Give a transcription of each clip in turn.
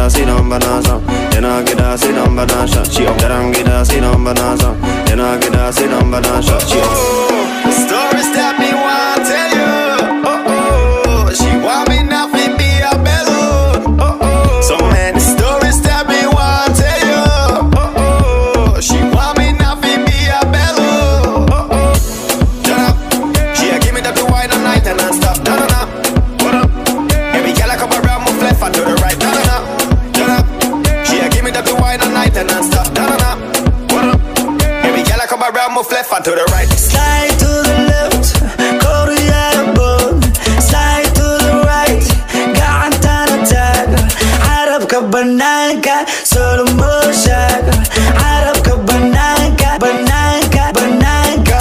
sinon banasa. Yana gida sinon banasa. She up darang gida sinon banasa. Yana gida sinon banasa. She up. The stories that me want tell you. She want me not to be a bello. So many stories that me want tell you. She want me not to be a bello. Turn up. She give me that the wine all night and non-stop. Turn up. What up? Every girl I come around, move left and to the right. Turn up. Turn up. She give me that the wine all night and non-stop. Turn up. What up? Every girl I come around, move left and to the right. Slide to the left, go to your bone. Slide to the right, gacantana taaga. Carabka banaanka, solo moshaaga. Carabka banaanka, banaanka, banaanka.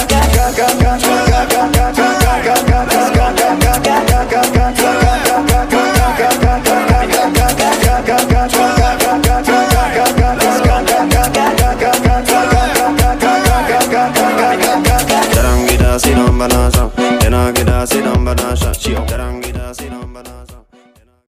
Darang gida sinon banasa. Yana gida sinon banasa. She up darang gida sinon banasa.